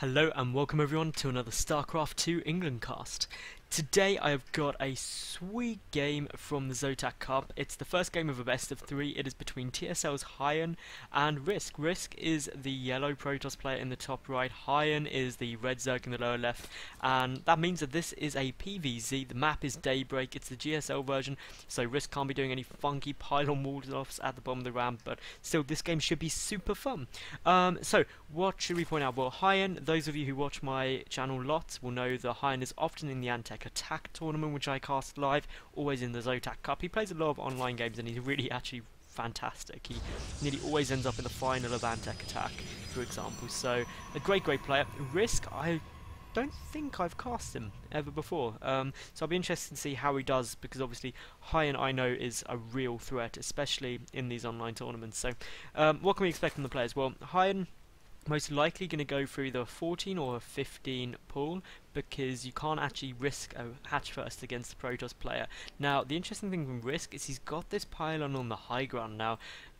Hello and welcome everyone to another StarCraft 2 England cast. Today I have got a sweet game from the Zotac Cup. It's the first game of a best of 3. It is between TSLHyuN and RiSK. RiSK is the yellow Protoss player in the top right, HyuN is the red Zerg in the lower left, and that means that this is a PvZ. The map is Daybreak, it's the GSL version, so RiSK can't be doing any funky pylon wall-offs at the bottom of the ramp, but still this game should be super fun. So what should we point out? Well, HyuN, those of you who watch my channel lots will know that HyuN is often in the Antec Attack tournament, which I cast live, always in the Zotac Cup. He plays a lot of online games and he's really actually fantastic. He nearly always ends up in the final of Antec Attack, for example. So a great player. RiSK, I don't think I've cast him ever before, so I'll be interested to see how he does, because obviously HyuN I know is a real threat, especially in these online tournaments. So what can we expect from the players? Well, HyuN most likely going to go through the 14 or 15 pool, because you can't actually risk a hatch first against the Protoss player. Now, the interesting thing from RiSK is he's got this pylon on the high ground. Now,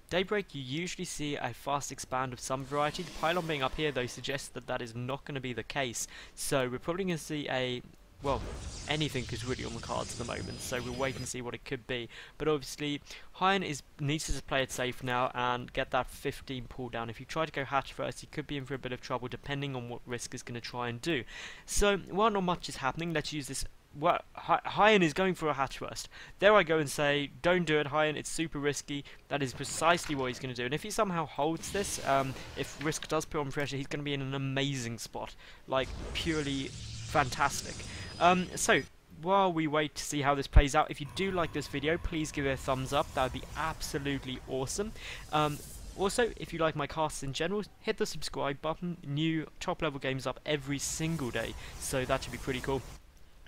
Daybreak, you usually see a fast expand of some variety. The pylon being up here, though, suggests that that is not going to be the case. So we're probably going to see a... well, anything is really on the cards at the moment, so we'll wait and see what it could be. But obviously, HyuN needs to just play it safe now and get that 15 pull down. If you try to go hatch first, he could be in for a bit of trouble, depending on what RiSK is going to try and do. So, while not much is happening, let's use this. Well, HyuN is going for a hatch first. There I go and say, don't do it, HyuN, it's super risky. That is precisely what he's going to do. And if he somehow holds this, if RiSK does put on pressure, he's going to be in an amazing spot. Like, purely fantastic. So, while we wait to see how this plays out, if you do like this video, please give it a thumbs up. That would be absolutely awesome. Also, if you like my casts in general, hit the subscribe button. New top level games up every single day, so that should be pretty cool.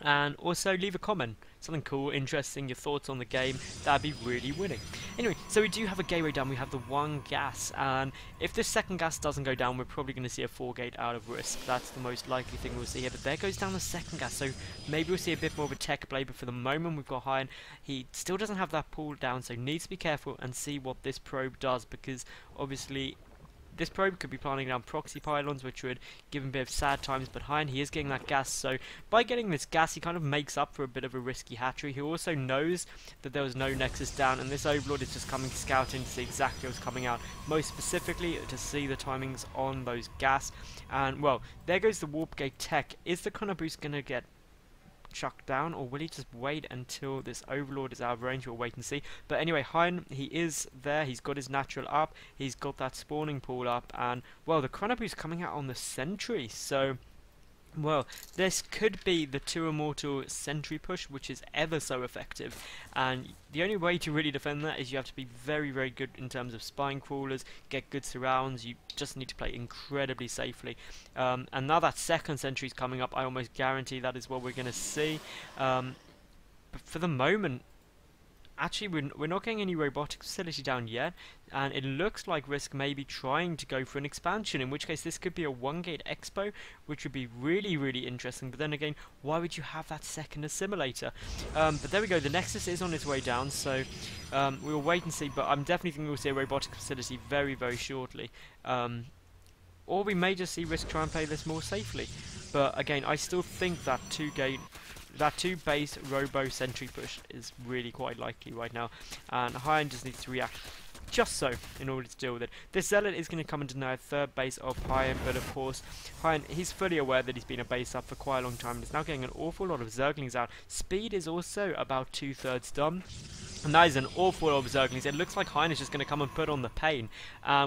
And also leave a comment, something cool, interesting, your thoughts on the game. That'd be really winning. Anyway, so we do have a gateway down. We have the 1 gas, and if this second gas doesn't go down, we're probably going to see a 4 gate out of RiSK. That's the most likely thing we'll see here. But there goes down the second gas, so maybe we'll see a bit more of a tech play. But for the moment, we've got HyuN. He still doesn't have that pull down, so needs to be careful and see what this probe does, because obviously this probe could be planting down proxy pylons, which would give him a bit of sad times, but HyuN, he is getting that gas, so by getting this gas, he kind of makes up for a bit of a risky hatchery. He also knows that there was no nexus down, and this Overlord is just coming scouting to see exactly what's coming out, most specifically to see the timings on those gas. And, well, there goes the Warp Gate tech. Is the Chrono Boost going to get chucked down, or will he just wait until this Overlord is out of range? We'll wait and see. But anyway, HyuN, he is there, he's got his natural up, he's got that spawning pool up, and well, the Chrono Boost coming out on the sentry, so well, this could be the 2 Immortal sentry push, which is ever so effective, and the only way to really defend that is you have to be very good in terms of spine crawlers, get good surrounds. You just need to play incredibly safely, and now that second sentry is coming up, I almost guarantee that is what we're going to see. But for the moment, actually, we're not getting any robotic facility down yet, and it looks like RiSK may be trying to go for an expansion, in which case this could be a 1 gate expo, which would be really interesting. But then again, why would you have that second assimilator? But there we go, the Nexus is on its way down, so we'll wait and see, but I'm definitely thinking we'll see a robotic facility very shortly. Or we may just see RiSK try and play this more safely. But again, I still think that 2 base robo sentry push is really quite likely right now, and HyuN just needs to react just so in order to deal with it. This Zealot is going to come and deny 3rd base of HyuN, but of course HyuN, he's fully aware that he's been a base up for quite a long time, and is now getting an awful lot of Zerglings out. Speed is also about 2/3 done, and that is an awful lot of Zerglings. It looks like HyuN is just going to come and put on the pain,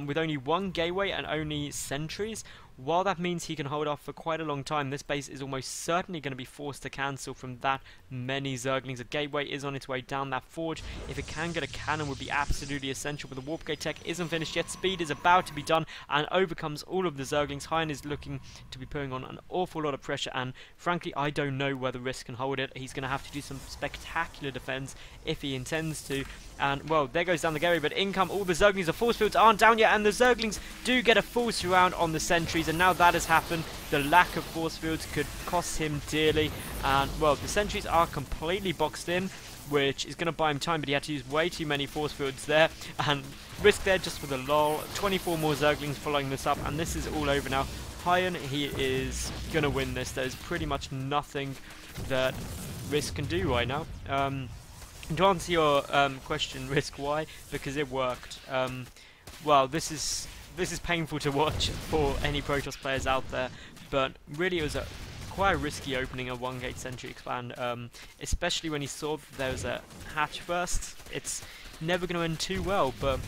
with only 1 gateway and only sentries. While that means he can hold off for quite a long time, this base is almost certainly going to be forced to cancel from that many Zerglings. A gateway is on its way down. That forge, if it can get a cannon, would be absolutely essential, but the Warp Gate tech isn't finished yet. Speed is about to be done and overcomes all of the Zerglings. HyuN is looking to be putting on an awful lot of pressure, and frankly, I don't know whether RiSK can hold it. He's going to have to do some spectacular defense if he intends to. And, well, there goes down the gateway, but in come all the Zerglings. The force fields aren't down yet, and the Zerglings do get a full surround on the sentries, and now that has happened, the lack of force fields could cost him dearly. And, well, the sentries are completely boxed in, which is going to buy him time, but he had to use way too many force fields there, and RiSK there just for the lol. 24 more Zerglings following this up, and this is all over now. HyuN, he is going to win this. There's pretty much nothing that RiSK can do right now. To answer your question, RiSK, why? Because it worked. Well, this is painful to watch for any Protoss players out there, but really it was quite a risky opening a 1-gate Sentry expand, especially when he saw that there was a hatch first. It's never going to end too well, but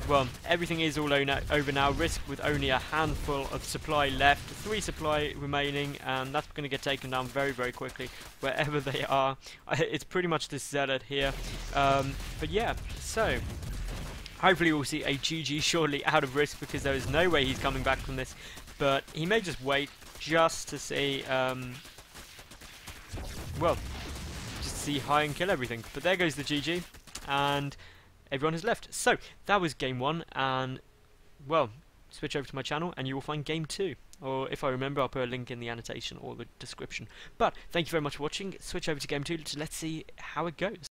well, everything is all over now. RiSK with only a handful of supply left, 3 supply remaining, and that's going to get taken down very, very quickly wherever they are. It's pretty much this Zealot here, but yeah, so hopefully we'll see a GG shortly out of RiSK, because there is no way he's coming back from this, but he may just wait just to see, well, just to see HyuN kill everything. But there goes the GG, and everyone has left. So that was game 1, and well, switch over to my channel and you will find game 2, or if I remember, I'll put a link in the annotation or the description. But thank you very much for watching. Switch over to game 2, let's see how it goes.